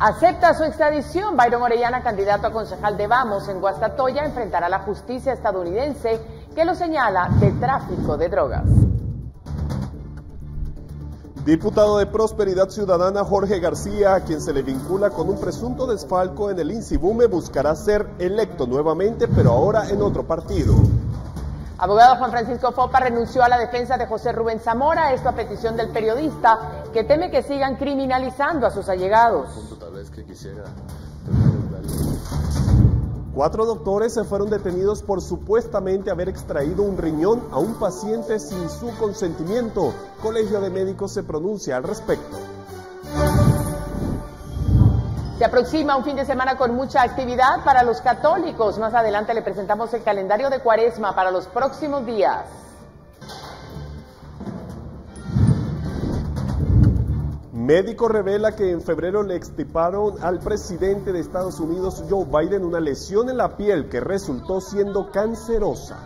Acepta su extradición. Byron Orellana, candidato a concejal de Vamos en Guastatoya, enfrentará a la justicia estadounidense que lo señala de tráfico de drogas. Diputado de Prosperidad Ciudadana Jorge García, a quien se le vincula con un presunto desfalco en el INSIBUME, buscará ser electo nuevamente, pero ahora en otro partido. Abogado Juan Francisco Fopa renunció a la defensa de José Rubén Zamora, esto a petición del periodista, que teme que sigan criminalizando a sus allegados. Tal vez que quisiera. 4 doctores se fueron detenidos por supuestamente haber extraído un riñón a un paciente sin su consentimiento. Colegio de Médicos se pronuncia al respecto. Se aproxima un fin de semana con mucha actividad para los católicos. Más adelante le presentamos el calendario de Cuaresma para los próximos días. Médico revela que en febrero le extirparon al presidente de Estados Unidos, Joe Biden, una lesión en la piel que resultó siendo cancerosa.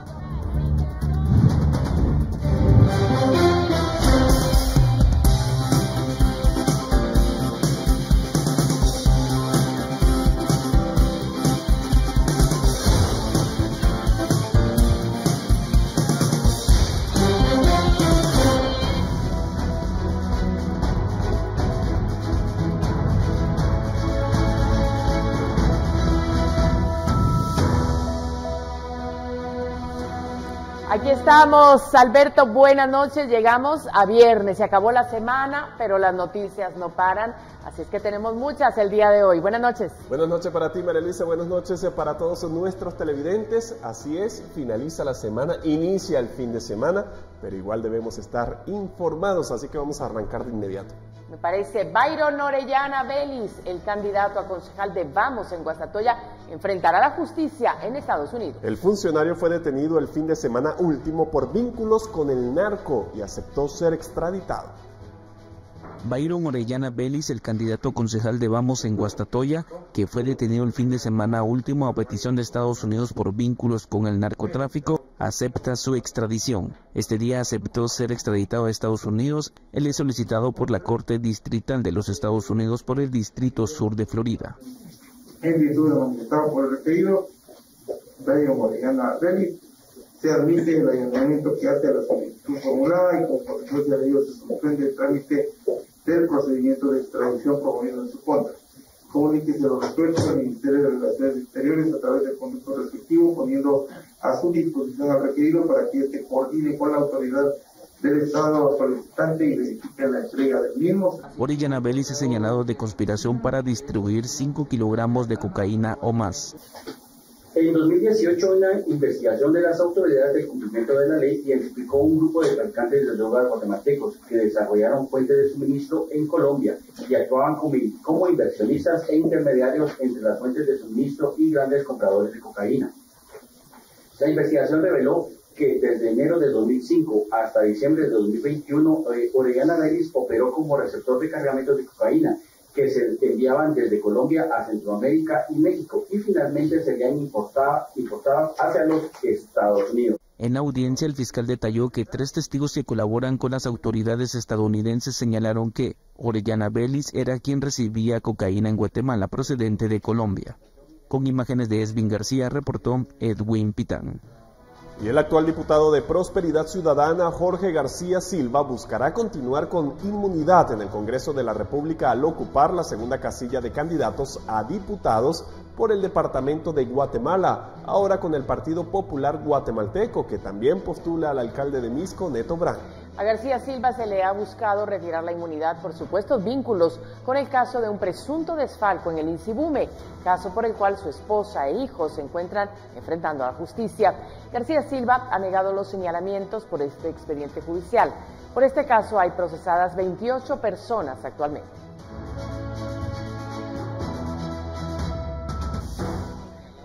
Aquí estamos, Alberto, buenas noches, llegamos a viernes, se acabó la semana, pero las noticias no paran, así es que tenemos muchas el día de hoy. Buenas noches. Buenas noches para ti, María Luisa, buenas noches para todos nuestros televidentes. Así es, finaliza la semana, inicia el fin de semana, pero igual debemos estar informados, así que vamos a arrancar de inmediato. Me parece Byron Orellana Vélez, el candidato a concejal de Vamos en Guastatoya, enfrentará la justicia en Estados Unidos. El funcionario fue detenido el fin de semana último por vínculos con el narco y aceptó ser extraditado. Byron Orellana Vélez, el candidato concejal de Vamos en Guastatoya, que fue detenido el fin de semana último a petición de Estados Unidos por vínculos con el narcotráfico, acepta su extradición. Este día aceptó ser extraditado a Estados Unidos. Él es solicitado por la Corte Distrital de los Estados Unidos por el Distrito Sur de Florida. En virtud de lo manifestado por el referido, Byron Orellana Vélez, se admite el allanamiento que hace a la solicitud formulada y con consecuencia de ello se suspende el trámite del procedimiento de extradición promovido en su contra. Comuníquese los resueltos al Ministerio de Relaciones Exteriores a través del conducto respectivo, poniendo a su disposición al requerido para que este coordine con la autoridad del Estado solicitante y verifique la entrega del mismo. Orellana Vélez es señalado de conspiración para distribuir 5 kilogramos de cocaína o más. En 2018, una investigación de las autoridades del cumplimiento de la ley identificó un grupo de traficantes de drogas guatemaltecos que desarrollaron fuentes de suministro en Colombia y actuaban como inversionistas e intermediarios entre las fuentes de suministro y grandes compradores de cocaína. La investigación reveló que desde enero de 2005 hasta diciembre de 2021, Orellana Vélez operó como receptor de cargamentos de cocaína que se enviaban desde Colombia a Centroamérica y México y finalmente serían importadas hacia los Estados Unidos. En la audiencia, el fiscal detalló que 3 testigos que colaboran con las autoridades estadounidenses señalaron que Orellana Vélez era quien recibía cocaína en Guatemala procedente de Colombia. Con imágenes de Esvin García, reportó Edwin Pitán. Y el actual diputado de Prosperidad Ciudadana, Jorge García Silva, buscará continuar con inmunidad en el Congreso de la República al ocupar la segunda casilla de candidatos a diputados por el departamento de Guatemala, ahora con el Partido Popular Guatemalteco, que también postula al alcalde de Misco, Neto Brand. A García Silva se le ha buscado retirar la inmunidad por supuestos vínculos con el caso de un presunto desfalco en el INSIBUME, caso por el cual su esposa e hijos se encuentran enfrentando a la justicia. García Silva ha negado los señalamientos por este expediente judicial. Por este caso hay procesadas 28 personas actualmente.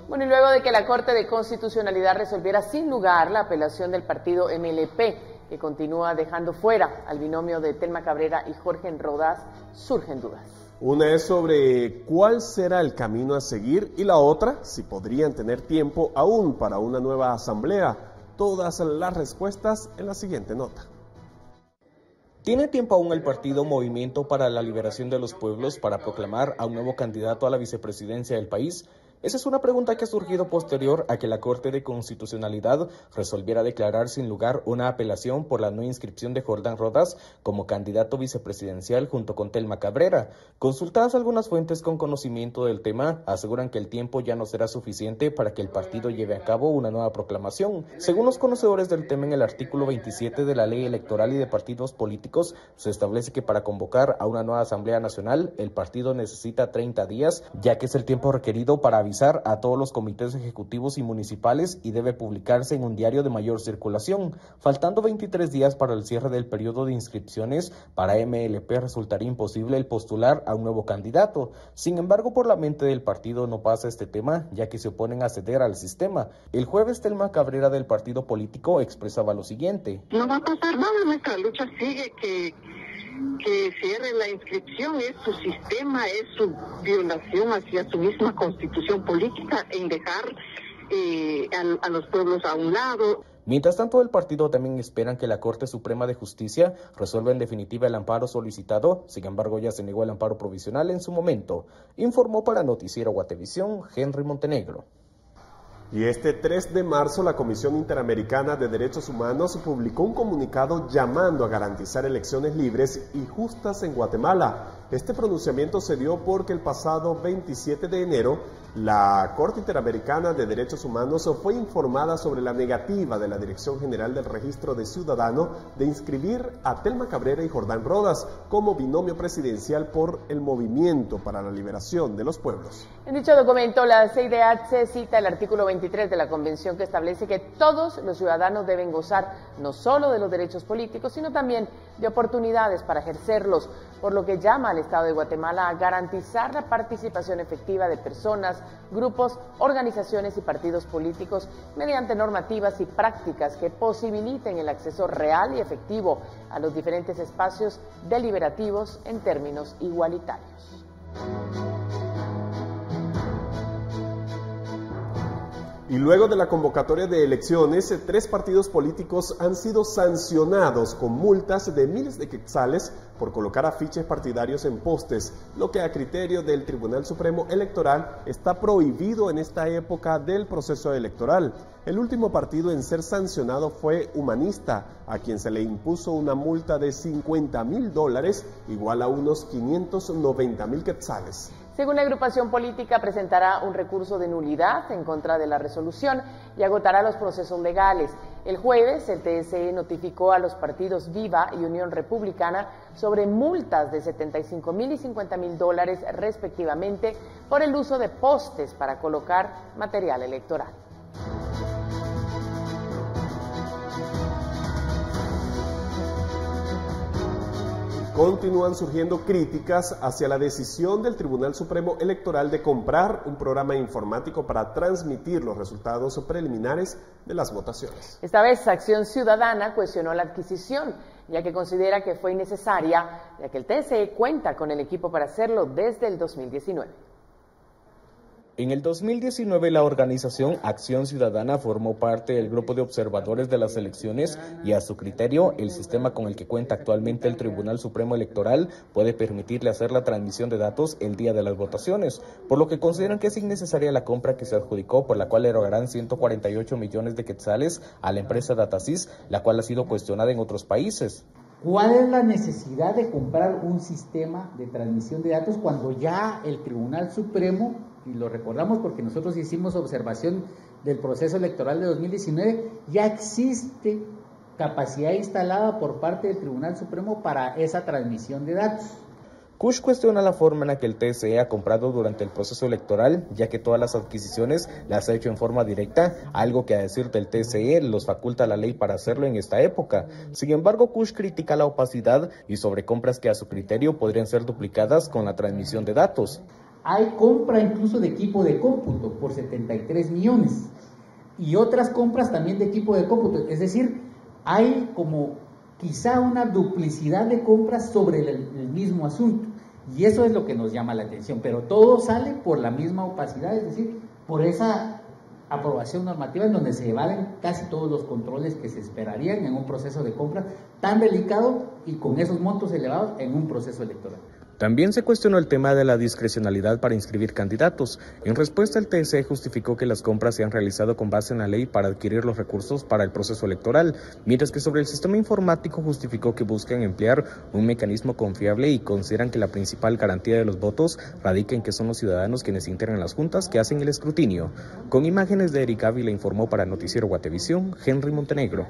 Bueno, y luego de que la Corte de Constitucionalidad resolviera sin lugar la apelación del partido MLP, que continúa dejando fuera al binomio de Telma Cabrera y Jorge Rodás, surgen dudas. Una es sobre cuál será el camino a seguir y la otra, si podrían tener tiempo aún para una nueva asamblea. Todas las respuestas en la siguiente nota. ¿Tiene tiempo aún el partido Movimiento para la Liberación de los Pueblos para proclamar a un nuevo candidato a la vicepresidencia del país? Esa es una pregunta que ha surgido posterior a que la Corte de Constitucionalidad resolviera declarar sin lugar una apelación por la no inscripción de Jordán Rodas como candidato vicepresidencial junto con Telma Cabrera. Consultadas algunas fuentes con conocimiento del tema, aseguran que el tiempo ya no será suficiente para que el partido lleve a cabo una nueva proclamación. Según los conocedores del tema, en el artículo 27 de la Ley Electoral y de Partidos Políticos, se establece que para convocar a una nueva Asamblea Nacional, el partido necesita 30 días, ya que es el tiempo requerido para avisar a todos los comités ejecutivos y municipales y debe publicarse en un diario de mayor circulación. Faltando 23 días para el cierre del periodo de inscripciones, para MLP resultaría imposible el postular a un nuevo candidato. Sin embargo, por la mente del partido no pasa este tema, ya que se oponen a ceder al sistema. El jueves, Telma Cabrera del partido político expresaba lo siguiente. No va a pasar nada, nuestra lucha sigue, que cierre la inscripción, es su sistema, es su violación hacia su misma constitución política en dejar a los pueblos a un lado. Mientras tanto, el partido también esperan que la Corte Suprema de Justicia resuelva en definitiva el amparo solicitado. Sin embargo, ya se negó el amparo provisional en su momento. Informó para Noticiero Guatevisión, Henry Montenegro. Y este 3 de marzo, la Comisión Interamericana de Derechos Humanos publicó un comunicado llamando a garantizar elecciones libres y justas en Guatemala. Este pronunciamiento se dio porque el pasado 27 de enero, la Corte Interamericana de Derechos Humanos fue informada sobre la negativa de la Dirección General del Registro de Ciudadano de inscribir a Telma Cabrera y Jordán Rodas como binomio presidencial por el Movimiento para la Liberación de los Pueblos. En dicho documento, la CIDH cita el artículo 23 de la Convención que establece que todos los ciudadanos deben gozar no solo de los derechos políticos, sino también de oportunidades para ejercerlos, por lo que llama al Estado de Guatemala a garantizar la participación efectiva de personas, grupos, organizaciones y partidos políticos mediante normativas y prácticas que posibiliten el acceso real y efectivo a los diferentes espacios deliberativos en términos igualitarios. Y luego de la convocatoria de elecciones, 3 partidos políticos han sido sancionados con multas de miles de quetzales por colocar afiches partidarios en postes, lo que a criterio del Tribunal Supremo Electoral está prohibido en esta época del proceso electoral. El último partido en ser sancionado fue Humanista, a quien se le impuso una multa de $50,000, igual a unos 590,000 quetzales. Según la agrupación política, presentará un recurso de nulidad en contra de la resolución y agotará los procesos legales. El jueves, el TSE notificó a los partidos Viva y Unión Republicana sobre multas de $75,000 y $50,000 respectivamente por el uso de postes para colocar material electoral. Continúan surgiendo críticas hacia la decisión del Tribunal Supremo Electoral de comprar un programa informático para transmitir los resultados preliminares de las votaciones. Esta vez, Acción Ciudadana cuestionó la adquisición, ya que considera que fue innecesaria, ya que el TSE cuenta con el equipo para hacerlo desde el 2019. En el 2019, la organización Acción Ciudadana formó parte del grupo de observadores de las elecciones y, a su criterio, el sistema con el que cuenta actualmente el Tribunal Supremo Electoral puede permitirle hacer la transmisión de datos el día de las votaciones, por lo que consideran que es innecesaria la compra que se adjudicó, por la cual erogarán 148 millones de quetzales a la empresa Datasys, la cual ha sido cuestionada en otros países. ¿Cuál es la necesidad de comprar un sistema de transmisión de datos cuando ya el Tribunal Supremo, y lo recordamos porque nosotros hicimos observación del proceso electoral de 2019, ya existe capacidad instalada por parte del Tribunal Supremo para esa transmisión de datos? Kush cuestiona la forma en la que el TSE ha comprado durante el proceso electoral, ya que todas las adquisiciones las ha hecho en forma directa, algo que, a decir del TSE, los faculta la ley para hacerlo en esta época. Sin embargo, Kush critica la opacidad y sobre compras que, a su criterio, podrían ser duplicadas con la transmisión de datos. Hay compra incluso de equipo de cómputo por 73 millones y otras compras también de equipo de cómputo. Es decir, hay como quizá una duplicidad de compras sobre el mismo asunto, y eso es lo que nos llama la atención, pero todo sale por la misma opacidad, es decir, por esa aprobación normativa en donde se evalen casi todos los controles que se esperarían en un proceso de compra tan delicado y con esos montos elevados en un proceso electoral. También se cuestionó el tema de la discrecionalidad para inscribir candidatos. En respuesta, el TC justificó que las compras se han realizado con base en la ley para adquirir los recursos para el proceso electoral, mientras que sobre el sistema informático justificó que buscan emplear un mecanismo confiable y consideran que la principal garantía de los votos radica en que son los ciudadanos quienes integran las juntas que hacen el escrutinio. Con imágenes de Eric Ávila informó para Noticiero Guatevisión, Henry Montenegro.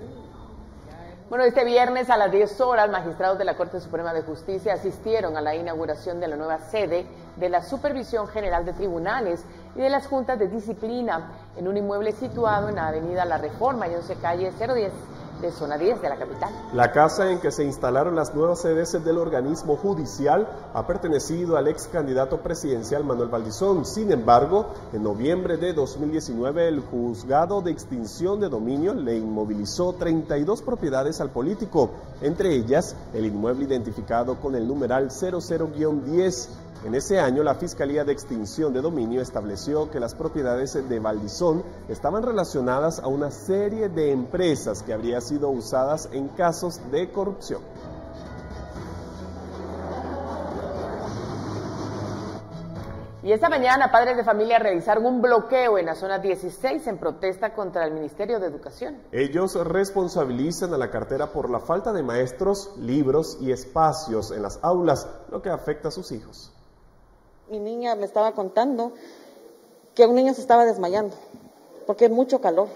Bueno, este viernes a las 10 horas, magistrados de la Corte Suprema de Justicia asistieron a la inauguración de la nueva sede de la Supervisión General de Tribunales y de las Juntas de Disciplina en un inmueble situado en la avenida La Reforma y 11 calle 010 de zona 10 de la capital. La casa en que se instalaron las nuevas sedes del organismo judicial ha pertenecido al ex candidato presidencial Manuel Valdizón. Sin embargo, en noviembre de 2019, el juzgado de extinción de dominio le inmovilizó 32 propiedades al político, entre ellas el inmueble identificado con el numeral 00-10. En ese año, la Fiscalía de Extinción de Dominio estableció que las propiedades de Valdizón estaban relacionadas a una serie de empresas que habrían sido usadas en casos de corrupción. Y esta mañana, padres de familia realizaron un bloqueo en la zona 16 en protesta contra el Ministerio de Educación. Ellos responsabilizan a la cartera por la falta de maestros, libros y espacios en las aulas, lo que afecta a sus hijos. Mi niña me estaba contando que un niño se estaba desmayando porque hay mucho calor.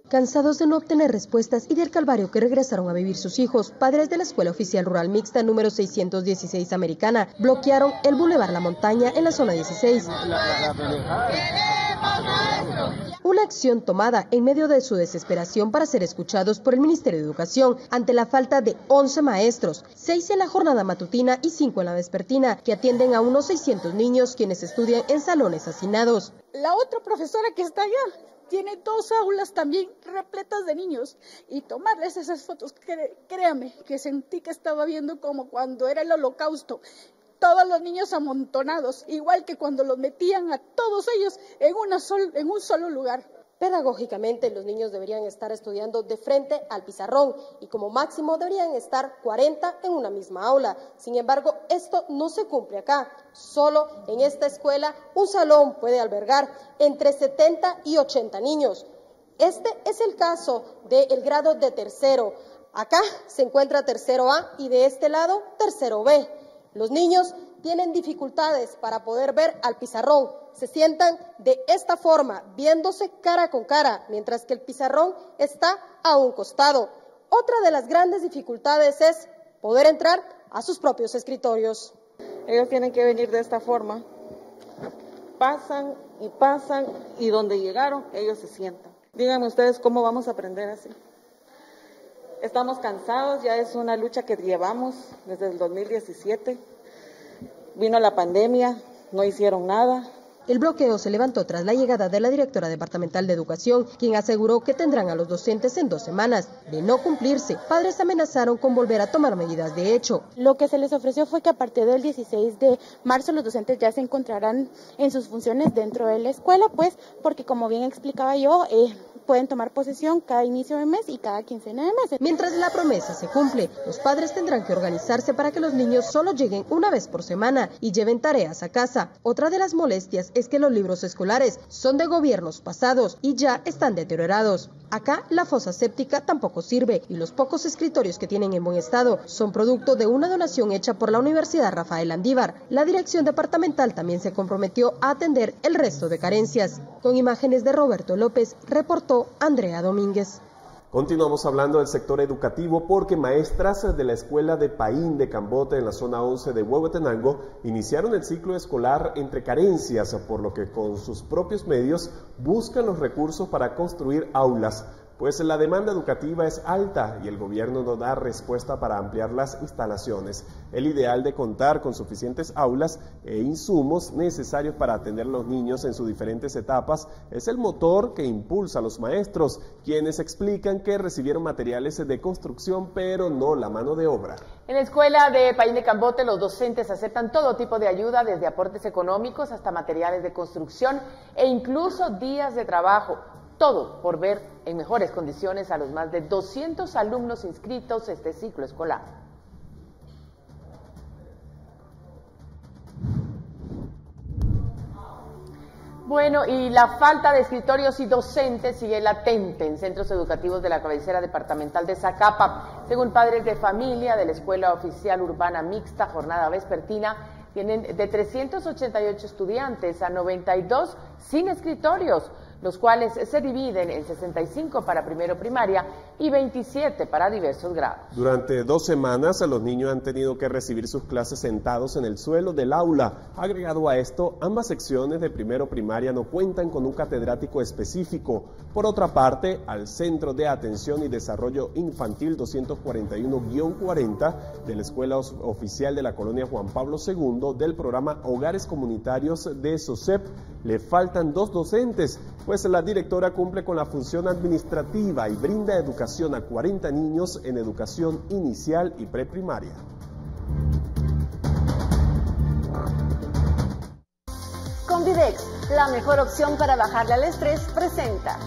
Cansados de no obtener respuestas y del calvario que regresaron a vivir sus hijos, padres de la Escuela Oficial Rural Mixta número 616 Americana bloquearon el Boulevard La Montaña en la zona 16. Una acción tomada en medio de su desesperación para ser escuchados por el Ministerio de Educación ante la falta de 11 maestros, 6 en la jornada matutina y 5 en la vespertina, que atienden a unos 600 niños quienes estudian en salones hacinados. La otra profesora que está allá tiene 2 aulas también repletas de niños y tomarles esas fotos, créame que sentí que estaba viendo como cuando era el Holocausto. Todos los niños amontonados, igual que cuando los metían a todos ellos en un solo lugar. Pedagógicamente, los niños deberían estar estudiando de frente al pizarrón y como máximo deberían estar 40 en una misma aula. Sin embargo, esto no se cumple acá. Solo en esta escuela un salón puede albergar entre 70 y 80 niños. Este es el caso del grado de tercero. Acá se encuentra tercero A y de este lado tercero B. Los niños tienen dificultades para poder ver al pizarrón. Se sientan de esta forma, viéndose cara con cara, mientras que el pizarrón está a un costado. Otra de las grandes dificultades es poder entrar a sus propios escritorios. Ellos tienen que venir de esta forma. Pasan y donde llegaron, ellos se sientan. Díganme ustedes cómo vamos a aprender así. Estamos cansados, ya es una lucha que llevamos desde el 2017. Vino la pandemia, no hicieron nada. El bloqueo se levantó tras la llegada de la directora departamental de Educación, quien aseguró que tendrán a los docentes en 2 semanas. De no cumplirse, padres amenazaron con volver a tomar medidas de hecho. Lo que se les ofreció fue que a partir del 16 de marzo los docentes ya se encontrarán en sus funciones dentro de la escuela, pues porque como bien explicaba yo, pueden tomar posesión cada inicio de mes y cada quincena de mes. Mientras la promesa se cumple, los padres tendrán que organizarse para que los niños solo lleguen una vez por semana y lleven tareas a casa. Otra de las molestias es que los libros escolares son de gobiernos pasados y ya están deteriorados. Acá la fosa séptica tampoco sirve y los pocos escritorios que tienen en buen estado son producto de una donación hecha por la Universidad Rafael Andívar. La dirección departamental también se comprometió a atender el resto de carencias. Con imágenes de Roberto López, reportó Andrea Domínguez. Continuamos hablando del sector educativo porque maestras de la escuela de Paín de Cambote en la zona 11 de Huehuetenango iniciaron el ciclo escolar entre carencias, por lo que con sus propios medios buscan los recursos para construir aulas, pues la demanda educativa es alta y el gobierno no da respuesta para ampliar las instalaciones. El ideal de contar con suficientes aulas e insumos necesarios para atender a los niños en sus diferentes etapas es el motor que impulsa a los maestros, quienes explican que recibieron materiales de construcción pero no la mano de obra. En la escuela de Paín de Cambote los docentes aceptan todo tipo de ayuda, desde aportes económicos hasta materiales de construcción e incluso días de trabajo. todo por ver en mejores condiciones a los más de 200 alumnos inscritos este ciclo escolar. Bueno, y la falta de escritorios y docentes sigue latente en centros educativos de la cabecera departamental de Zacapa. Según padres de familia de la Escuela Oficial Urbana Mixta Jornada Vespertina, tienen de 388 estudiantes a 92 sin escritorios, los cuales se dividen en 65 para primero primaria y 27 para diversos grados. Durante 2 semanas, los niños han tenido que recibir sus clases sentados en el suelo del aula. Agregado a esto, ambas secciones de primero primaria no cuentan con un catedrático específico. Por otra parte, al Centro de Atención y Desarrollo Infantil 241-40 de la Escuela Oficial de la Colonia Juan Pablo II del programa Hogares Comunitarios de SOCEP, le faltan 2 docentes, pues la directora cumple con la función administrativa y brinda educación a 40 niños en educación inicial y preprimaria. Convidex, la mejor opción para bajarle al estrés, presenta.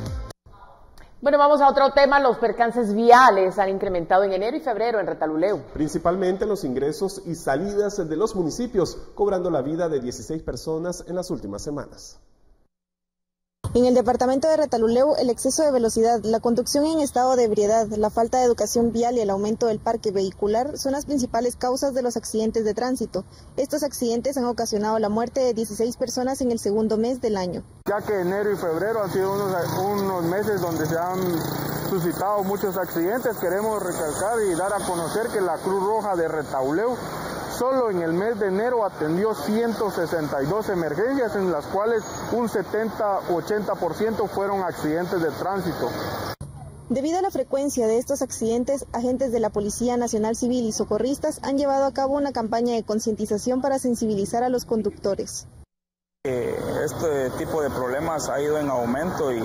Bueno, vamos a otro tema. Los percances viales han incrementado en enero y febrero en Retaluleu. Principalmente los ingresos y salidas de los municipios, cobrando la vida de 16 personas en las últimas semanas. En el departamento de Retaluleu, el exceso de velocidad, la conducción en estado de ebriedad, la falta de educación vial y el aumento del parque vehicular son las principales causas de los accidentes de tránsito. Estos accidentes han ocasionado la muerte de 16 personas en el segundo mes del año. Ya que enero y febrero han sido unos meses donde se han suscitado muchos accidentes, queremos recalcar y dar a conocer que la Cruz Roja de Retaluleu solo en el mes de enero atendió 162 emergencias, en las cuales un 70-80% fueron accidentes de tránsito. Debido a la frecuencia de estos accidentes, agentes de la Policía Nacional Civil y socorristas han llevado a cabo una campaña de concientización para sensibilizar a los conductores. Este tipo de problemas ha ido en aumento y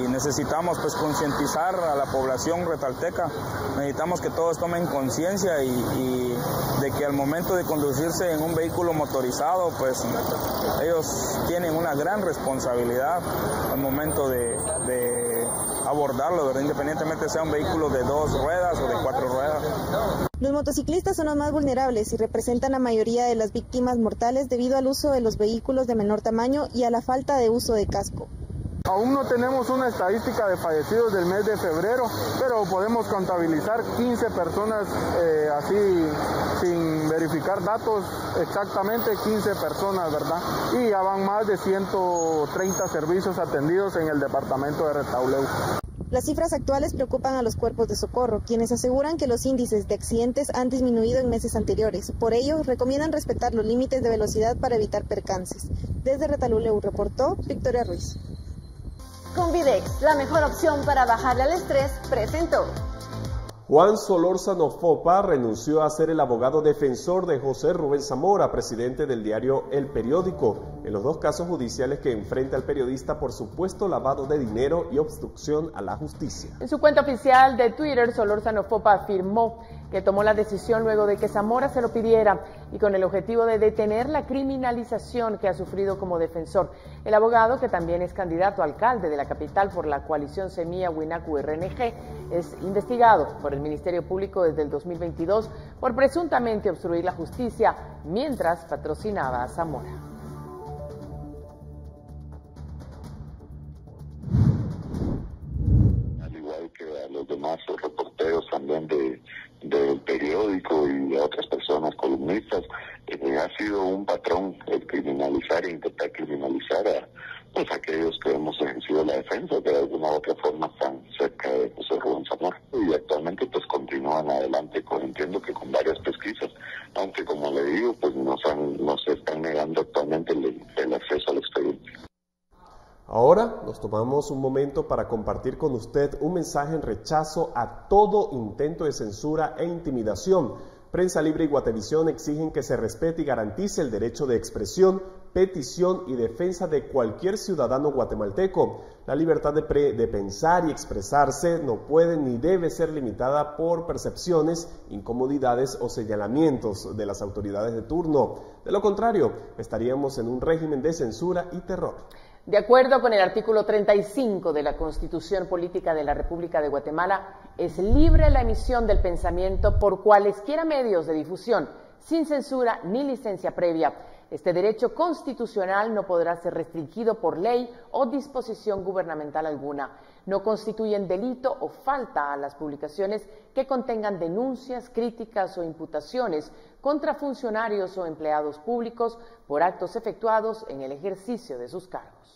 necesitamos pues concientizar a la población retalteca. Necesitamos que todos tomen conciencia y de que al momento de conducirse en un vehículo motorizado, pues ellos tienen una gran responsabilidad al momento de abordarlo, ¿verdad? Independientemente sea un vehículo de 2 ruedas o de 4 ruedas. Los motociclistas son los más vulnerables y representan la mayoría de las víctimas mortales debido al uso de los vehículos de menor tamaño y a la falta de uso de casco. Aún no tenemos una estadística de fallecidos del mes de febrero, pero podemos contabilizar 15 personas así sin verificar datos exactamente, 15 personas, ¿verdad? Y ya van más de 130 servicios atendidos en el departamento de Retaluleu. Las cifras actuales preocupan a los cuerpos de socorro, quienes aseguran que los índices de accidentes han disminuido en meses anteriores. Por ello, recomiendan respetar los límites de velocidad para evitar percances. Desde Retaluleu reportó Victoria Ruiz. Convidex, la mejor opción para bajarle al estrés, presentó. Juan Solórzano Fopa renunció a ser el abogado defensor de José Rubén Zamora, presidente del diario El Periódico, en los 2 casos judiciales que enfrenta al periodista por supuesto lavado de dinero y obstrucción a la justicia. En su cuenta oficial de Twitter, Solórzano Fopa afirmó que tomó la decisión luego de que Zamora se lo pidiera y con el objetivo de detener la criminalización que ha sufrido como defensor. El abogado, que también es candidato a alcalde de la capital por la coalición Semilla Huinacu RNG, es investigado por el Ministerio Público desde el 2022 por presuntamente obstruir la justicia mientras patrocinaba a Zamora. Al igual que a los demás reporteros también del periódico y a otras personas columnistas, ha sido un patrón el criminalizar e intentar criminalizar a pues aquellos que hemos ejercido la defensa, que de alguna u otra forma están cerca de José Rubén Zamora. Y actualmente pues continúan adelante, entiendo que con varias pesquisas, aunque como le digo, pues nos están negando actualmente el acceso al expediente. Ahora nos tomamos un momento para compartir con usted un mensaje en rechazo a todo intento de censura e intimidación. Prensa Libre y Guatevisión exigen que se respete y garantice el derecho de expresión, petición y defensa de cualquier ciudadano guatemalteco. La libertad de pensar y expresarse no puede ni debe ser limitada por percepciones, incomodidades o señalamientos de las autoridades de turno. De lo contrario, estaríamos en un régimen de censura y terror. De acuerdo con el artículo 35 de la Constitución Política de la República de Guatemala, es libre la emisión del pensamiento por cualesquiera medios de difusión, sin censura ni licencia previa. Este derecho constitucional no podrá ser restringido por ley o disposición gubernamental alguna. No constituyen delito o falta a las publicaciones que contengan denuncias, críticas o imputaciones contra funcionarios o empleados públicos por actos efectuados en el ejercicio de sus cargos.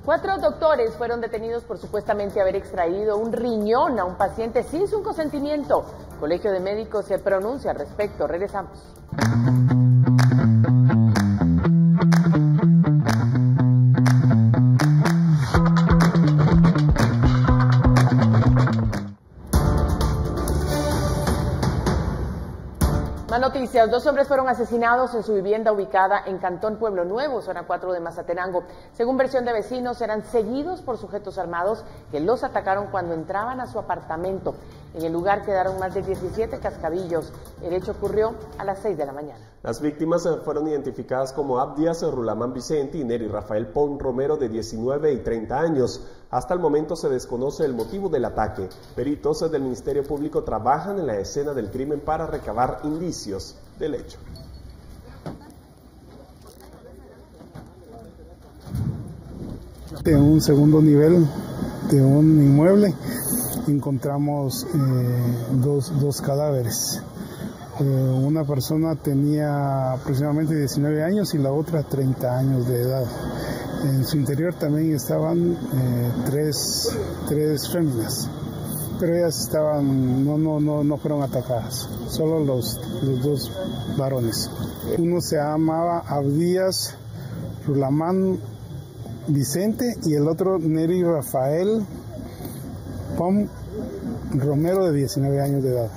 Cuatro doctores fueron detenidos por supuestamente haber extraído un riñón a un paciente sin su consentimiento. El Colegio de Médicos se pronuncia al respecto. Regresamos. Más noticias. 2 hombres fueron asesinados en su vivienda ubicada en Cantón Pueblo Nuevo, zona 4 de Mazatenango. Según versión de vecinos, eran seguidos por sujetos armados que los atacaron cuando entraban a su apartamento. En el lugar quedaron más de 17 cascabillos. El hecho ocurrió a las 6 de la mañana. Las víctimas fueron identificadas como Abdias Rulamán Vicente y Neri Rafael Pon Romero, de 19 y 30 años. Hasta el momento se desconoce el motivo del ataque. Peritos del Ministerio Público trabajan en la escena del crimen para recabar indicios del hecho. En un segundo nivel de un inmueble encontramos dos cadáveres. Una persona tenía aproximadamente 19 años y la otra 30 años de edad. En su interior también estaban tres féminas, pero ellas estaban, no fueron atacadas, solo los dos varones. Uno se llamaba Abdias Rulamán Vicente y el otro Neri Rafael Pom Romero, de 19 años de edad.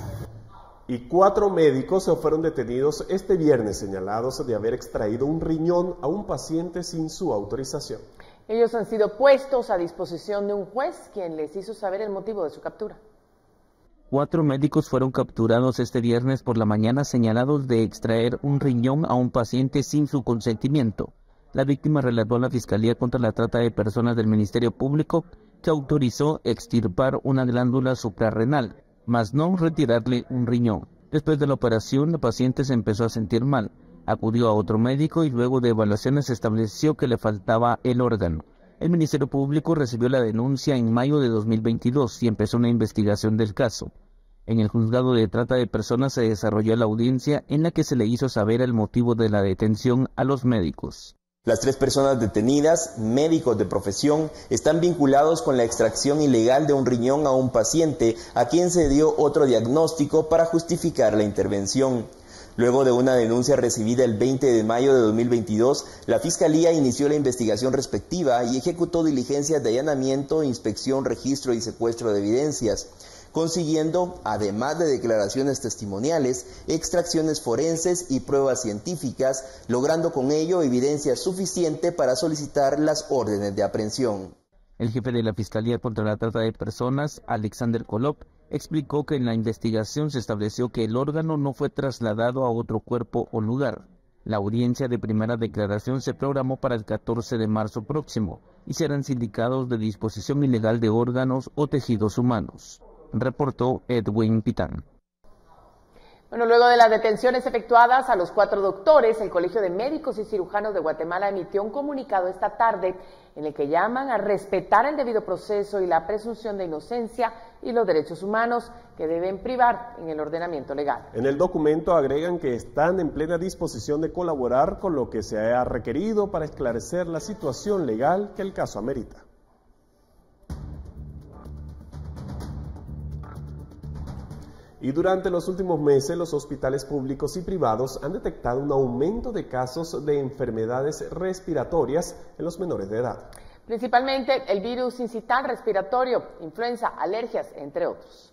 Y 4 médicos fueron detenidos este viernes, señalados de haber extraído un riñón a un paciente sin su autorización. Ellos han sido puestos a disposición de un juez, quien les hizo saber el motivo de su captura. 4 médicos fueron capturados este viernes por la mañana, señalados de extraer un riñón a un paciente sin su consentimiento. La víctima relató a la Fiscalía contra la Trata de Personas del Ministerio Público que autorizó extirpar una glándula suprarrenal, mas no retirarle un riñón. Después de la operación, la paciente se empezó a sentir mal. Acudió a otro médico y luego de evaluaciones estableció que le faltaba el órgano. El Ministerio Público recibió la denuncia en mayo de 2022 y empezó una investigación del caso. En el juzgado de trata de personas se desarrolló la audiencia en la que se le hizo saber el motivo de la detención a los médicos. Las 3 personas detenidas, médicos de profesión, están vinculados con la extracción ilegal de un riñón a un paciente a quien se dio otro diagnóstico para justificar la intervención. Luego de una denuncia recibida el 20 de mayo de 2022, la Fiscalía inició la investigación respectiva y ejecutó diligencias de allanamiento, inspección, registro y secuestro de evidencias, consiguiendo, además de declaraciones testimoniales, extracciones forenses y pruebas científicas, logrando con ello evidencia suficiente para solicitar las órdenes de aprehensión. El jefe de la Fiscalía contra la Trata de Personas, Alexander Kolop, explicó que en la investigación se estableció que el órgano no fue trasladado a otro cuerpo o lugar. La audiencia de primera declaración se programó para el 14 de marzo próximo y serán sindicados de disposición ilegal de órganos o tejidos humanos. Reportó Edwin Pitán. Bueno, luego de las detenciones efectuadas a los 4 doctores, el Colegio de Médicos y Cirujanos de Guatemala emitió un comunicado esta tarde en el que llaman a respetar el debido proceso y la presunción de inocencia y los derechos humanos que deben privar en el ordenamiento legal. En el documento agregan que están en plena disposición de colaborar con lo que se haya requerido para esclarecer la situación legal que el caso amerita. Y durante los últimos meses, los hospitales públicos y privados han detectado un aumento de casos de enfermedades respiratorias en los menores de edad. Principalmente el virus incital respiratorio, influenza, alergias, entre otros.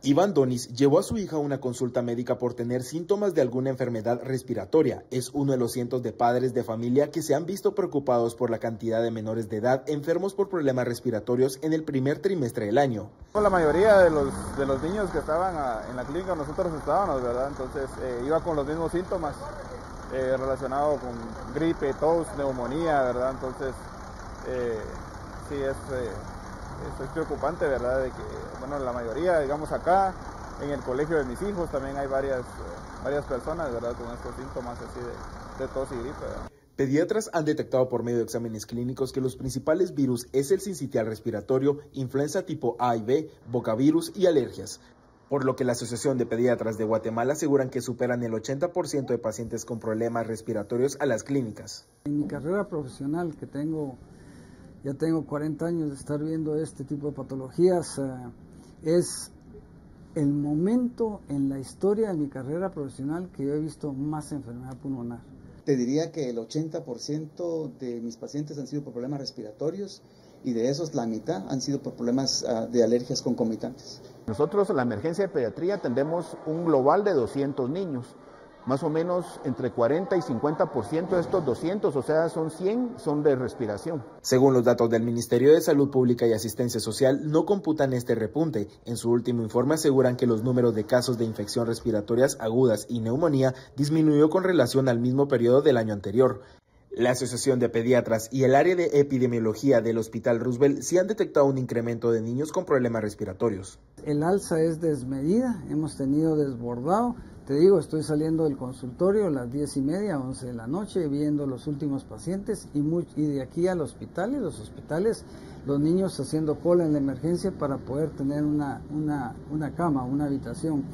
Iván Donis llevó a su hija a una consulta médica por tener síntomas de alguna enfermedad respiratoria. Es uno de los cientos de padres de familia que se han visto preocupados por la cantidad de menores de edad enfermos por problemas respiratorios en el primer trimestre del año. La mayoría de los niños que estaban en la clínica nosotros estábamos, ¿verdad? Entonces iba con los mismos síntomas relacionados con gripe, tos, neumonía, ¿verdad? Entonces sí es preocupante, ¿verdad? De que, bueno, la mayoría, digamos acá, en el colegio de mis hijos también hay varias personas, ¿verdad? Con estos síntomas así de tos y gripe, ¿verdad? Pediatras han detectado por medio de exámenes clínicos que los principales virus es el sincitial respiratorio, influenza tipo A y B, bocavirus y alergias. Por lo que la Asociación de Pediatras de Guatemala aseguran que superan el 80% de pacientes con problemas respiratorios a las clínicas. En mi carrera profesional que ya tengo 40 años de estar viendo este tipo de patologías, es el momento en la historia de mi carrera profesional que yo he visto más enfermedad pulmonar. Te diría que el 80% de mis pacientes han sido por problemas respiratorios y de esos la mitad han sido por problemas de alergias concomitantes. Nosotros en la emergencia de pediatría atendemos un global de 200 niños. Más o menos entre 40 y 50% de estos 200, o sea, son 100, son de respiración. Según los datos del Ministerio de Salud Pública y Asistencia Social, no computan este repunte. En su último informe aseguran que los números de casos de infección respiratorias agudas y neumonía disminuyó con relación al mismo periodo del año anterior. La Asociación de Pediatras y el área de epidemiología del Hospital Roosevelt sí han detectado un incremento de niños con problemas respiratorios. El alza es desmedida, hemos tenido desbordado. Te digo, estoy saliendo del consultorio a las 10:30, 11 de la noche, viendo los últimos pacientes y de aquí al hospital, y los hospitales, los niños haciendo cola en la emergencia para poder tener una cama, una habitación.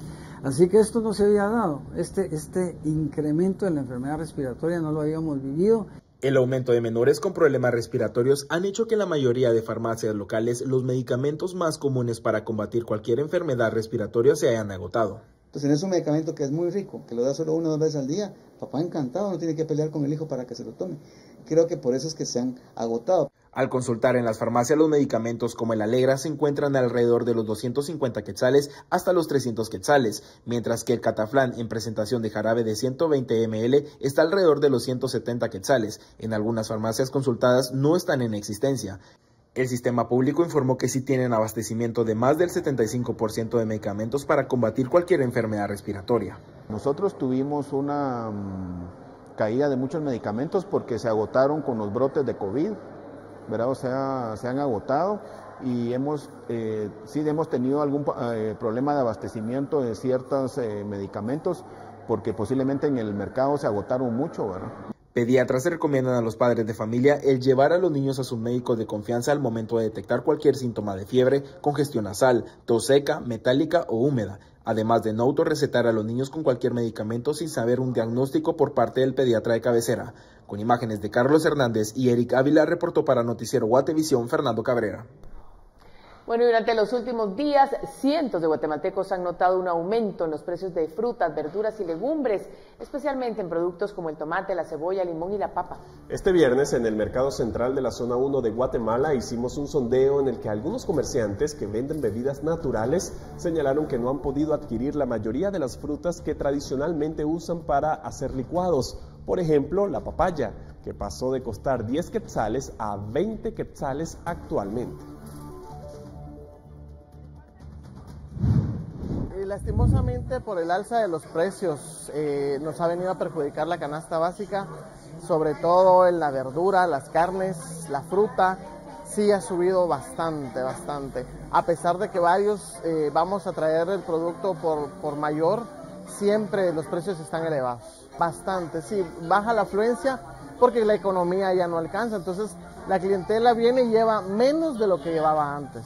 Así que esto no se había dado, este incremento en la enfermedad respiratoria no lo habíamos vivido. El aumento de menores con problemas respiratorios han hecho que en la mayoría de farmacias locales los medicamentos más comunes para combatir cualquier enfermedad respiratoria se hayan agotado. Entonces, es un medicamento que es muy rico, que lo da solo 1 o 2 veces al día. Papá encantado, no tiene que pelear con el hijo para que se lo tome. Creo que por eso es que se han agotado. Al consultar en las farmacias, los medicamentos como el Alegra se encuentran alrededor de los 250 quetzales hasta los 300 quetzales, mientras que el Cataflán en presentación de jarabe de 120 ml está alrededor de los 170 quetzales. En algunas farmacias consultadas no están en existencia. El sistema público informó que sí tienen abastecimiento de más del 75% de medicamentos para combatir cualquier enfermedad respiratoria. Nosotros tuvimos una caída de muchos medicamentos porque se agotaron con los brotes de COVID, ¿verdad? O sea, se han agotado y sí hemos tenido algún problema de abastecimiento de ciertos medicamentos porque posiblemente en el mercado se agotaron mucho, ¿verdad? Pediatras recomiendan a los padres de familia el llevar a los niños a sus médicos de confianza al momento de detectar cualquier síntoma de fiebre, congestión nasal, tos seca, metálica o húmeda, además de no autorrecetar a los niños con cualquier medicamento sin saber un diagnóstico por parte del pediatra de cabecera. Con imágenes de Carlos Hernández y Eric Ávila, reportó para Noticiero Guatevisión Fernando Cabrera. Bueno, y durante los últimos días, cientos de guatemaltecos han notado un aumento en los precios de frutas, verduras y legumbres, especialmente en productos como el tomate, la cebolla, el limón y la papa. Este viernes, en el mercado central de la zona 1 de Guatemala, hicimos un sondeo en el que algunos comerciantes que venden bebidas naturales señalaron que no han podido adquirir la mayoría de las frutas que tradicionalmente usan para hacer licuados. Por ejemplo, la papaya, que pasó de costar 10 quetzales a 20 quetzales actualmente. Lastimosamente, por el alza de los precios nos ha venido a perjudicar la canasta básica, sobre todo en la verdura, las carnes, la fruta, sí ha subido bastante. A pesar de que varios vamos a traer el producto por mayor, siempre los precios están elevados. Bastante, sí, baja la afluencia porque la economía ya no alcanza, entonces la clientela viene y lleva menos de lo que llevaba antes.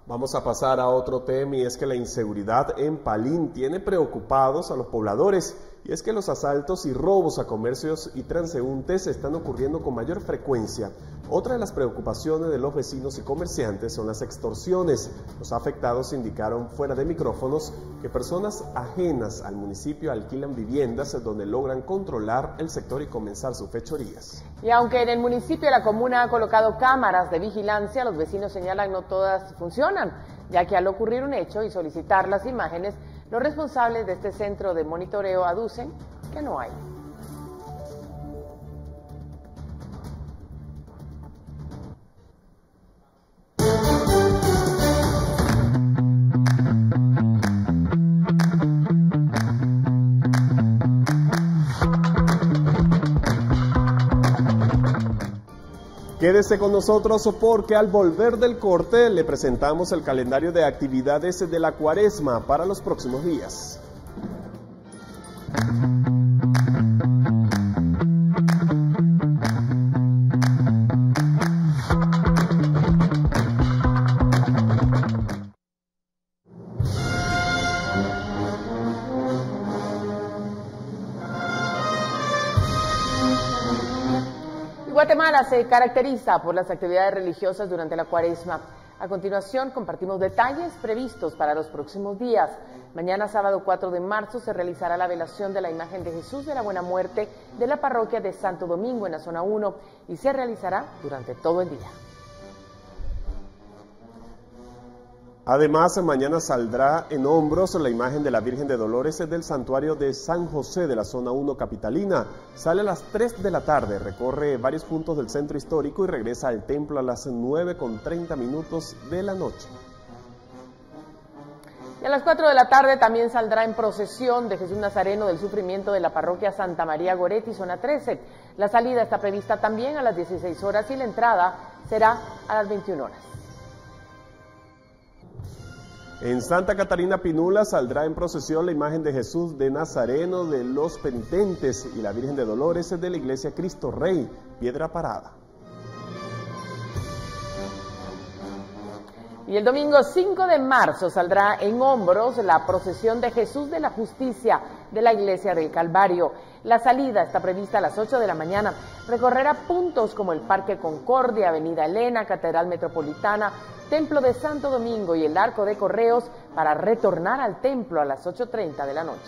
Vamos a pasar a otro tema y es que la inseguridad en Palín tiene preocupados a los pobladores. Y es que los asaltos y robos a comercios y transeúntes están ocurriendo con mayor frecuencia. Otra de las preocupaciones de los vecinos y comerciantes son las extorsiones. Los afectados indicaron fuera de micrófonos que personas ajenas al municipio alquilan viviendas donde logran controlar el sector y comenzar sus fechorías. Y aunque en el municipio la comuna ha colocado cámaras de vigilancia, los vecinos señalan no todas funcionan. ya que al ocurrir un hecho y solicitar las imágenes, los responsables de este centro de monitoreo aducen que no hay. Quédese con nosotros porque al volver del corte le presentamos el calendario de actividades de la Cuaresma para los próximos días. Guatemala se caracteriza por las actividades religiosas durante la Cuaresma. A continuación compartimos detalles previstos para los próximos días. Mañana sábado 4 de marzo se realizará la velación de la imagen de Jesús de la Buena Muerte de la parroquia de Santo Domingo en la zona 1 y se realizará durante todo el día. Además, mañana saldrá en hombros la imagen de la Virgen de Dolores del santuario de San José de la zona 1 capitalina. Sale a las 3 de la tarde, recorre varios puntos del centro histórico y regresa al templo a las 9:30 de la noche. Y a las 4 de la tarde también saldrá en procesión de Jesús Nazareno del Sufrimiento de la parroquia Santa María Goretti, zona 13. La salida está prevista también a las 16 horas y la entrada será a las 21 horas. En Santa Catarina Pinula saldrá en procesión la imagen de Jesús de Nazareno de los Penitentes y la Virgen de Dolores de la Iglesia Cristo Rey, Piedra Parada. Y el domingo 5 de marzo saldrá en hombros la procesión de Jesús de la Justicia de la Iglesia del Calvario. La salida está prevista a las 8 de la mañana. Recorrerá puntos como el Parque Concordia, Avenida Elena, Catedral Metropolitana, Templo de Santo Domingo y el Arco de Correos para retornar al templo a las 8:30 de la noche.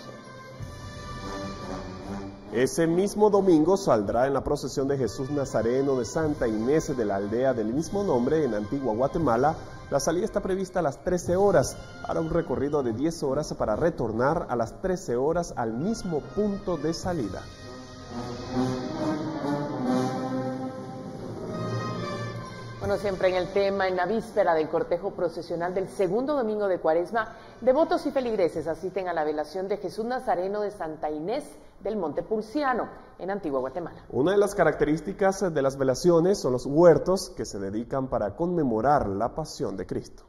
Ese mismo domingo saldrá en la procesión de Jesús Nazareno de Santa Inés de la aldea del mismo nombre en Antigua Guatemala. La salida está prevista a las 13 horas, hará un recorrido de 10 horas para retornar a las 13 horas al mismo punto de salida. Bueno, siempre en el tema, en la víspera del cortejo procesional del segundo domingo de Cuaresma, devotos y feligreses asisten a la velación de Jesús Nazareno de Santa Inés del Monte Pulciano, en Antigua Guatemala. Una de las características de las velaciones son los huertos que se dedican para conmemorar la pasión de Cristo.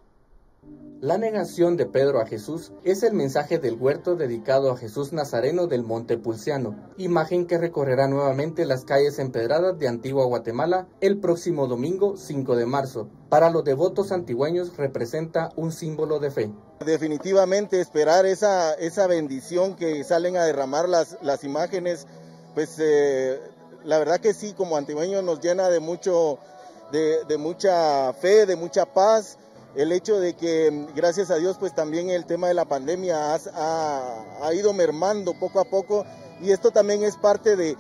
La negación de Pedro a Jesús es el mensaje del huerto dedicado a Jesús Nazareno del Monte Pulciano, imagen que recorrerá nuevamente las calles empedradas de Antigua Guatemala el próximo domingo 5 de marzo. Para los devotos antigüeños representa un símbolo de fe. Definitivamente esperar esa bendición que salen a derramar las imágenes, pues la verdad que sí, como antigüeños nos llena de mucha fe, de mucha paz. El hecho de que, gracias a Dios, pues también el tema de la pandemia ha ido mermando poco a poco, y esto también es parte de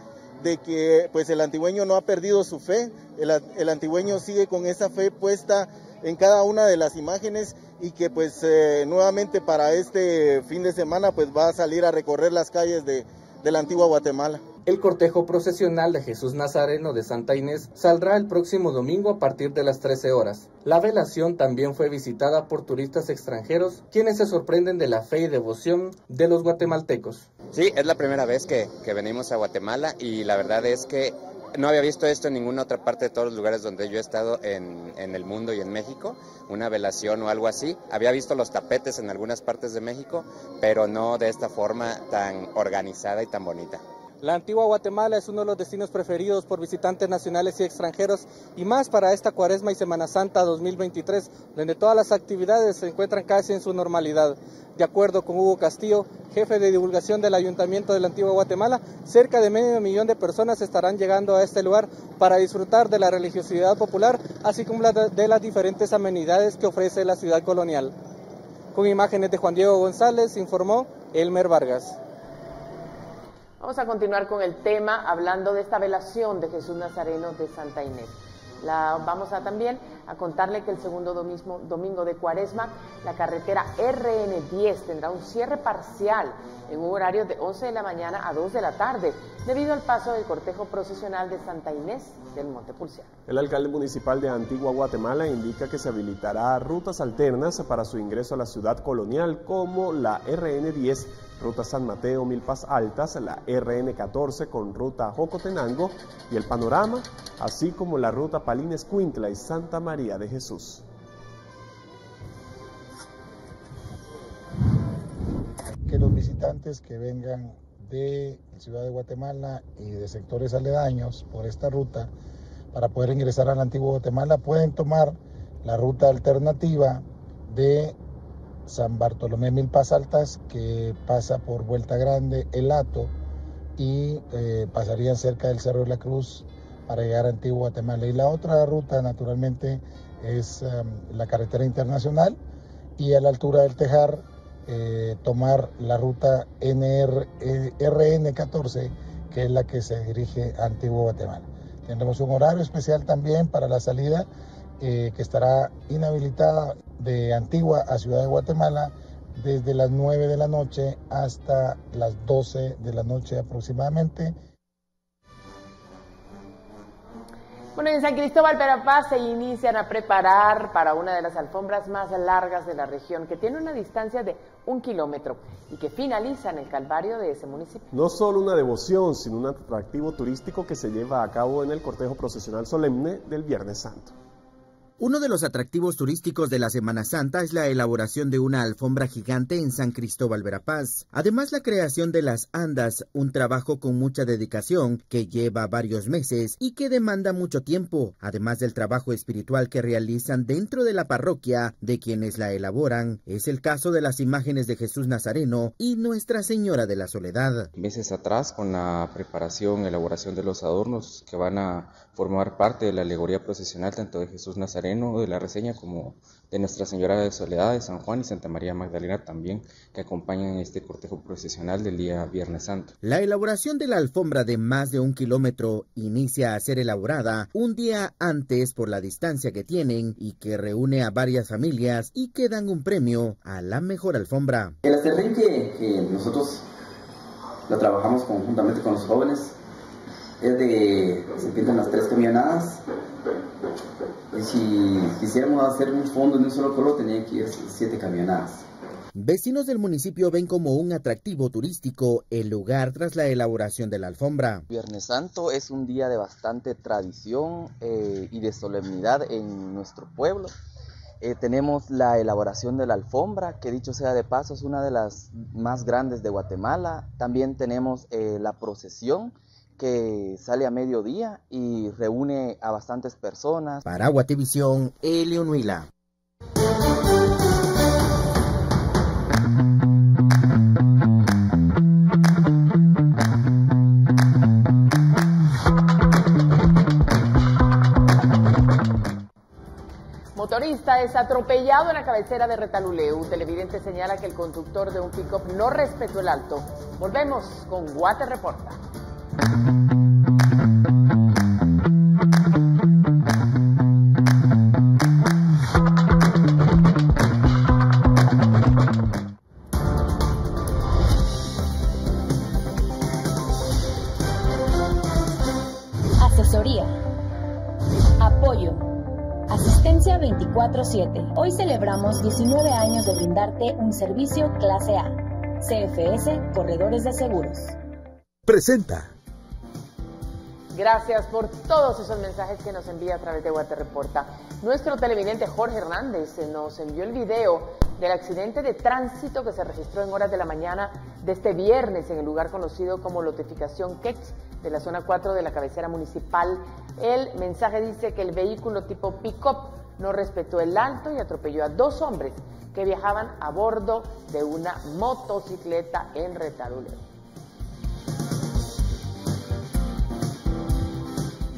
que pues el antigüeño no ha perdido su fe, el antigüeño sigue con esa fe puesta en cada una de las imágenes, y que pues nuevamente para este fin de semana pues va a salir a recorrer las calles de la Antigua Guatemala. El cortejo procesional de Jesús Nazareno de Santa Inés saldrá el próximo domingo a partir de las 13 horas. La velación también fue visitada por turistas extranjeros, quienes se sorprenden de la fe y devoción de los guatemaltecos. Sí, es la primera vez que venimos a Guatemala, y la verdad es que no había visto esto en ninguna otra parte de todos los lugares donde yo he estado en el mundo y en México, una velación o algo así. Había visto los tapetes en algunas partes de México, pero no de esta forma tan organizada y tan bonita. La Antigua Guatemala es uno de los destinos preferidos por visitantes nacionales y extranjeros, y más para esta Cuaresma y Semana Santa 2023, donde todas las actividades se encuentran casi en su normalidad. De acuerdo con Hugo Castillo, jefe de divulgación del Ayuntamiento de la Antigua Guatemala, cerca de 500,000 de personas estarán llegando a este lugar para disfrutar de la religiosidad popular, así como de las diferentes amenidades que ofrece la ciudad colonial. Con imágenes de Juan Diego González, informó Elmer Vargas. Vamos a continuar con el tema hablando de esta velación de Jesús Nazareno de Santa Inés. Vamos también a contarle que el segundo domingo de Cuaresma, la carretera RN10 tendrá un cierre parcial en un horario de 11 de la mañana a 2 de la tarde, debido al paso del cortejo procesional de Santa Inés del Monte Pulciano. El alcalde municipal de Antigua Guatemala indica que se habilitará rutas alternas para su ingreso a la ciudad colonial, como la RN10, ruta San Mateo, Milpas Altas, la RN14 con ruta Jocotenango y el Panorama, así como la ruta Palines-Cuintla y Santa María de Jesús. Que los visitantes que vengan de Ciudad de Guatemala y de sectores aledaños por esta ruta, para poder ingresar a la Antigua Guatemala, pueden tomar la ruta alternativa de San Bartolomé Milpas Altas, que pasa por Vuelta Grande, El Hato, y pasarían cerca del Cerro de la Cruz para llegar a Antigua Guatemala. Y la otra ruta, naturalmente, es la carretera internacional, y a la altura del Tejar tomar la ruta RN14, que es la que se dirige a Antigua Guatemala. Tendremos un horario especial también para la salida, que estará inhabilitada de Antigua a Ciudad de Guatemala desde las 9 de la noche hasta las 12 de la noche aproximadamente. Bueno, en San Cristóbal, Verapaz, se inician a preparar para una de las alfombras más largas de la región, que tiene una distancia de 1 kilómetro y que finaliza en el Calvario de ese municipio. No solo una devoción, sino un atractivo turístico que se lleva a cabo en el cortejo procesional solemne del Viernes Santo. Uno de los atractivos turísticos de la Semana Santa es la elaboración de una alfombra gigante en San Cristóbal, Verapaz. Además, la creación de las andas, un trabajo con mucha dedicación que lleva varios meses y que demanda mucho tiempo, además del trabajo espiritual que realizan dentro de la parroquia de quienes la elaboran. Es el caso de las imágenes de Jesús Nazareno y Nuestra Señora de la Soledad. Meses atrás, con la preparación, elaboración de los adornos que van a formar parte de la alegoría procesional tanto de Jesús Nazareno, de la reseña, como de Nuestra Señora de Soledad, de San Juan y Santa María Magdalena también, que acompañan este cortejo procesional del día Viernes Santo. La elaboración de la alfombra de más de 1 kilómetro inicia a ser elaborada un día antes por la distancia que tienen y que reúne a varias familias y que dan un premio a la mejor alfombra. El acerrín que nosotros la trabajamos conjuntamente con los jóvenes es se pintan las 3 camionadas, y si quisiéramos hacer un fondo de un solo color tenía que ir 7 camionadas. Vecinos del municipio ven como un atractivo turístico el lugar tras la elaboración de la alfombra. Viernes Santo es un día de bastante tradición y de solemnidad en nuestro pueblo. Tenemos la elaboración de la alfombra, que dicho sea de paso es una de las más grandes de Guatemala. También tenemos la procesión, que sale a mediodía y reúne a bastantes personas. Para Guatevisión, Elio Nuila. Motorista es atropellado en la cabecera de Retaluleu. Un televidente señala que el conductor de un pick-up no respetó el alto. Volvemos con Guate Reporta. Asesoría, apoyo, asistencia 24/7. Hoy celebramos 19 años de brindarte un servicio clase A. CFS Corredores de Seguros. Presenta. Gracias por todos esos mensajes que nos envía a través de Guate Reporta. Nuestro televidente Jorge Hernández nos envió el video del accidente de tránsito que se registró en horas de la mañana de este viernes en el lugar conocido como Lotificación Quech de la zona 4 de la cabecera municipal. El mensaje dice que el vehículo tipo pick-up no respetó el alto y atropelló a 2 hombres que viajaban a bordo de una motocicleta en Retaluleu.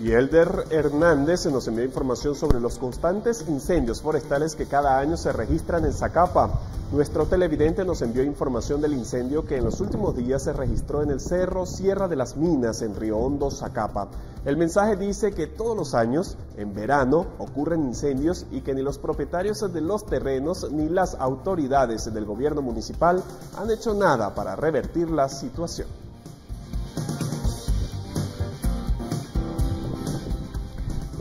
Y Elder Hernández nos envía información sobre los constantes incendios forestales que cada año se registran en Zacapa. Nuestro televidente nos envió información del incendio que en los últimos días se registró en el cerro Sierra de las Minas, en Río Hondo, Zacapa. El mensaje dice que todos los años, en verano, ocurren incendios y que ni los propietarios de los terrenos ni las autoridades del gobierno municipal han hecho nada para revertir la situación.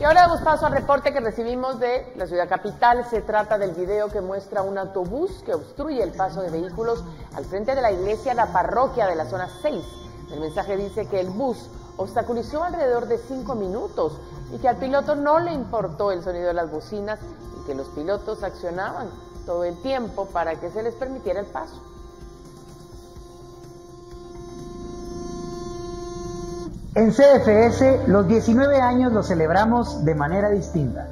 Y ahora damos paso al reporte que recibimos de la ciudad capital. Se trata del video que muestra un autobús que obstruye el paso de vehículos al frente de la iglesia La Parroquia de la zona 6. El mensaje dice que el bus obstaculizó alrededor de 5 minutos y que al piloto no le importó el sonido de las bocinas y que los pilotos accionaban todo el tiempo para que se les permitiera el paso. En CFS, los 19 años los celebramos de manera distinta.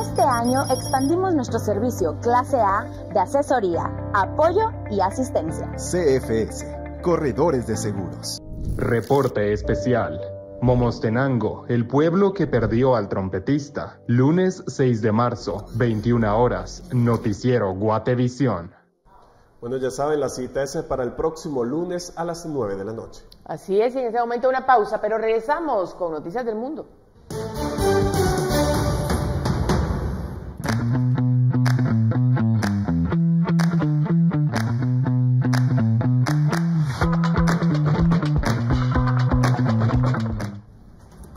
Este año expandimos nuestro servicio clase A de asesoría, apoyo y asistencia. CFS, Corredores de Seguros. Reporte especial. Momostenango, el pueblo que perdió al trompetista. Lunes 6 de marzo, 21 horas, noticiero Guatevisión. Bueno, ya saben, la cita es para el próximo lunes a las 9 de la noche. Así es, y en este momento una pausa, pero regresamos con Noticias del Mundo.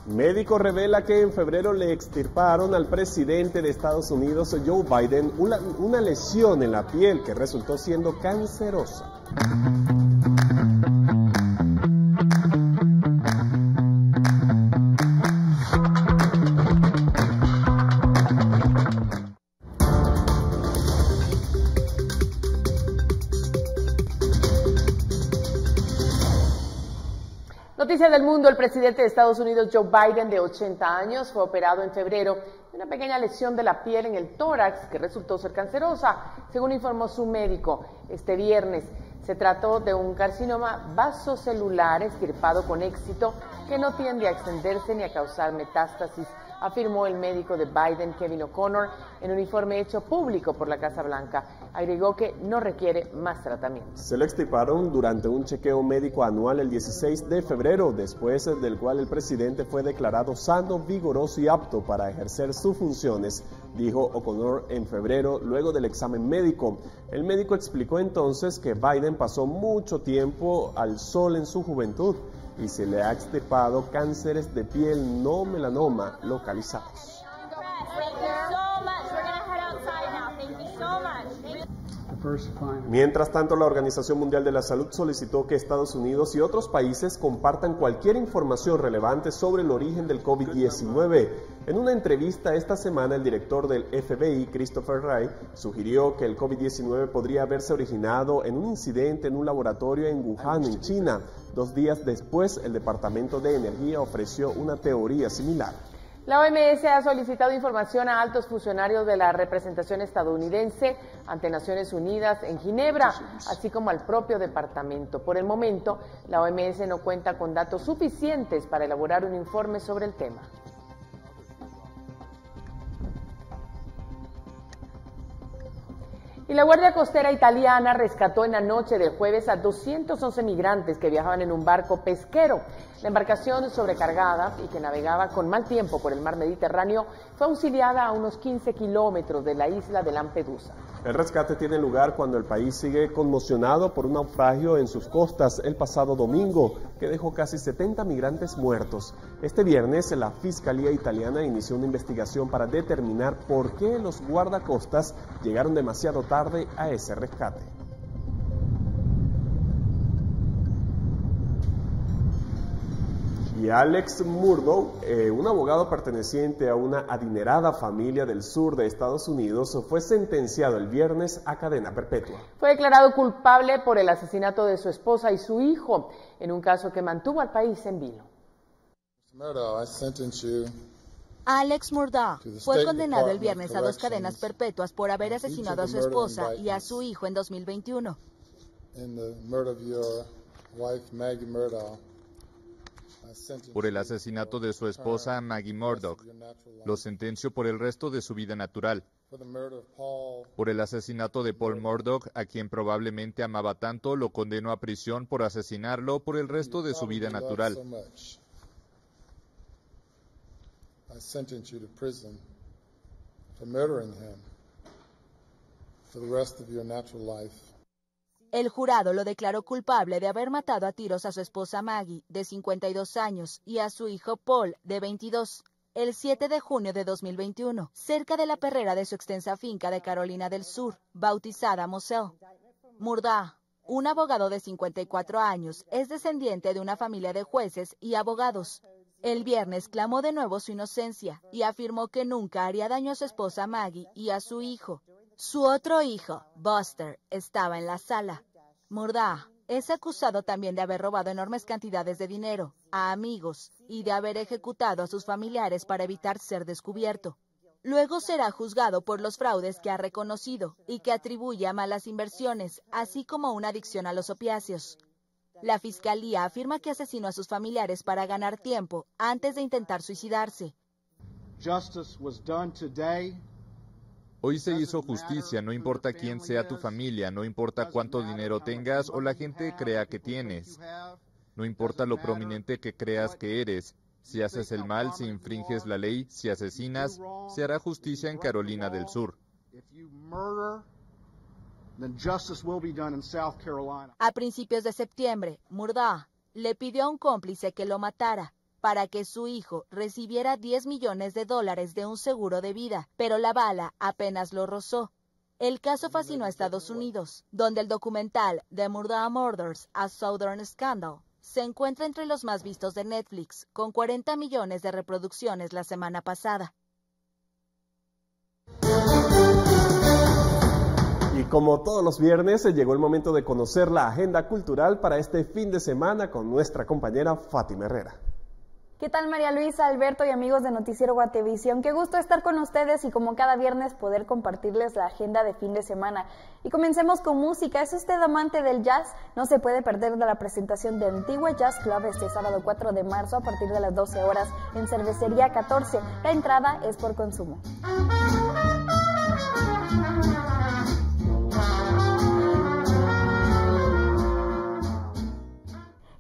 Médico revela que en febrero le extirparon al presidente de Estados Unidos, Joe Biden, una lesión en la piel que resultó siendo cancerosa. Noticias del mundo. El presidente de Estados Unidos, Joe Biden, de 80 años, fue operado en febrero de una pequeña lesión de la piel en el tórax que resultó ser cancerosa, según informó su médico este viernes. Se trató de un carcinoma vasocelular extirpado con éxito que no tiende a extenderse ni a causar metástasis, afirmó el médico de Biden, Kevin O'Connor, en un informe hecho público por la Casa Blanca. Agregó que no requiere más tratamiento. Se lo extirparon durante un chequeo médico anual el 16 de febrero, después del cual el presidente fue declarado sano, vigoroso y apto para ejercer sus funciones, dijo O'Connor en febrero, luego del examen médico. El médico explicó entonces que Biden pasó mucho tiempo al sol en su juventud y se le ha extirpado cánceres de piel no melanoma localizados. Mientras tanto, la Organización Mundial de la Salud solicitó que Estados Unidos y otros países compartan cualquier información relevante sobre el origen del COVID-19. En una entrevista esta semana, el director del FBI, Christopher Wray, sugirió que el COVID-19 podría haberse originado en un incidente en un laboratorio en Wuhan, en China. 2 días después, el Departamento de Energía ofreció una teoría similar. La OMS ha solicitado información a altos funcionarios de la representación estadounidense ante Naciones Unidas en Ginebra, así como al propio departamento. Por el momento, la OMS no cuenta con datos suficientes para elaborar un informe sobre el tema. Y la Guardia Costera italiana rescató en la noche del jueves a 211 migrantes que viajaban en un barco pesquero. La embarcación sobrecargada y que navegaba con mal tiempo por el mar Mediterráneo fue auxiliada a unos 15 kilómetros de la isla de Lampedusa. El rescate tiene lugar cuando el país sigue conmocionado por un naufragio en sus costas el pasado domingo, que dejó casi 70 migrantes muertos. Este viernes, la Fiscalía italiana inició una investigación para determinar por qué los guardacostas llegaron demasiado tarde a ese rescate. Y Alex Murdaugh, un abogado perteneciente a una adinerada familia del sur de Estados Unidos, fue sentenciado el viernes a cadena perpetua. Fue declarado culpable por el asesinato de su esposa y su hijo, en un caso que mantuvo al país en vilo. Alex Murdaugh fue condenado el viernes a 2 cadenas perpetuas por haber asesinado a su esposa y a su hijo en 2021. por el asesinato de su esposa Maggie Murdaugh. Lo sentencio por el resto de su vida natural. Por el asesinato de Paul Murdaugh, a quien probablemente amaba tanto, lo condeno a prisión por asesinarlo por el resto de su vida natural. I sentence you to prison for murdering him for the rest of your natural life. El jurado lo declaró culpable de haber matado a tiros a su esposa Maggie, de 52 años, y a su hijo Paul, de 22, el 7 de junio de 2021, cerca de la perrera de su extensa finca de Carolina del Sur, bautizada Moselle. Murdaugh, un abogado de 54 años, es descendiente de una familia de jueces y abogados. El viernes clamó de nuevo su inocencia y afirmó que nunca haría daño a su esposa Maggie y a su hijo. Su otro hijo, Buster, estaba en la sala. Murdaugh es acusado también de haber robado enormes cantidades de dinero a amigos y de haber ejecutado a sus familiares para evitar ser descubierto. Luego será juzgado por los fraudes que ha reconocido y que atribuye a malas inversiones, así como una adicción a los opiáceos. La fiscalía afirma que asesinó a sus familiares para ganar tiempo antes de intentar suicidarse. Hoy se hizo justicia, no importa quién sea tu familia, no importa cuánto dinero tengas o la gente crea que tienes. No importa lo prominente que creas que eres. Si haces el mal, si infringes la ley, si asesinas, se hará justicia en Carolina del Sur. A principios de septiembre, Murdaugh le pidió a un cómplice que lo matara para que su hijo recibiera $10 millones de un seguro de vida, pero la bala apenas lo rozó. El caso fascinó a Estados Unidos, donde el documental The Murdaugh Murders: A Southern Scandal se encuentra entre los más vistos de Netflix, con 40 millones de reproducciones la semana pasada. Y como todos los viernes, llegó el momento de conocer la agenda cultural para este fin de semana con nuestra compañera Fátima Herrera. ¿Qué tal, María Luisa, Alberto y amigos de Noticiero Guatevisión? Qué gusto estar con ustedes y como cada viernes poder compartirles la agenda de fin de semana. Y comencemos con música. ¿Es usted amante del jazz? No se puede perder de la presentación de Antigua Jazz Club este sábado 4 de marzo a partir de las 12 horas en Cervecería 14. La entrada es por consumo.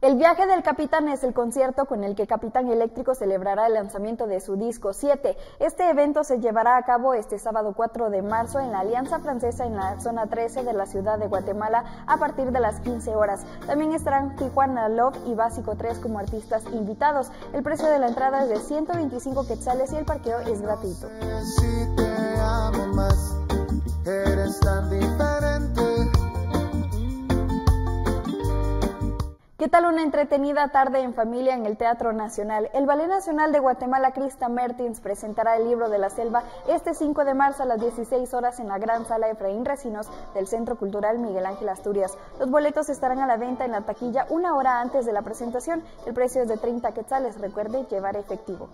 El viaje del Capitán es el concierto con el que Capitán Eléctrico celebrará el lanzamiento de su disco 7. Este evento se llevará a cabo este sábado 4 de marzo en la Alianza Francesa en la zona 13 de la ciudad de Guatemala a partir de las 15 horas. También estarán Tijuana Love y Básico 3 como artistas invitados. El precio de la entrada es de 125 quetzales y el parqueo es gratuito. Si te amo más, eres tan diferente. ¿Qué tal una entretenida tarde en familia en el Teatro Nacional? El Ballet Nacional de Guatemala, Krista Mertins, presentará el libro de la selva este 5 de marzo a las 16 horas en la Gran Sala Efraín Recinos del Centro Cultural Miguel Ángel Asturias. Los boletos estarán a la venta en la taquilla una hora antes de la presentación. El precio es de 30 quetzales. Recuerde llevar efectivo.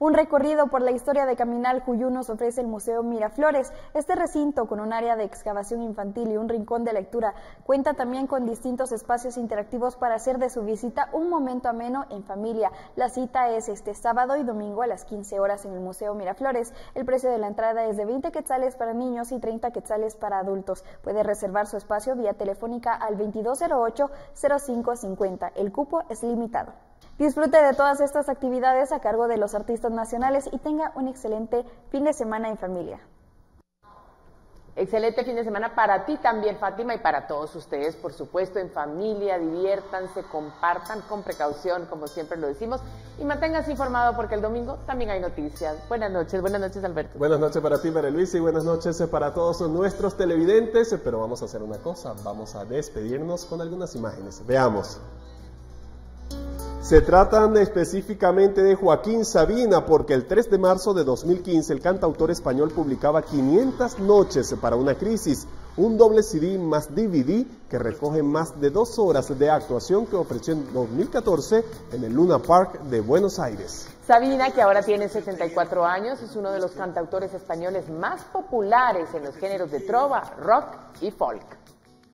Un recorrido por la historia de Caminal Juyú nos ofrece el Museo Miraflores. Este recinto, con un área de excavación infantil y un rincón de lectura, cuenta también con distintos espacios interactivos para hacer de su visita un momento ameno en familia. La cita es este sábado y domingo a las 15 horas en el Museo Miraflores. El precio de la entrada es de 20 quetzales para niños y 30 quetzales para adultos. Puede reservar su espacio vía telefónica al 2208-0550. El cupo es limitado. Disfrute de todas estas actividades a cargo de los artistas nacionales y tenga un excelente fin de semana en familia. Excelente fin de semana para ti también, Fátima, y para todos ustedes, por supuesto, en familia. Diviértanse, compartan con precaución, como siempre lo decimos, y manténganse informados porque el domingo también hay noticias. Buenas noches, Alberto. Buenas noches para ti, María Luisa, y buenas noches para todos nuestros televidentes, pero vamos a hacer una cosa, vamos a despedirnos con algunas imágenes. Veamos. Se tratan específicamente de Joaquín Sabina, porque el 3 de marzo de 2015 el cantautor español publicaba 500 noches para una crisis, un doble CD más DVD que recoge más de 2 horas de actuación que ofreció en 2014 en el Luna Park de Buenos Aires. Sabina, que ahora tiene 74 años, es uno de los cantautores españoles más populares en los géneros de trova, rock y folk.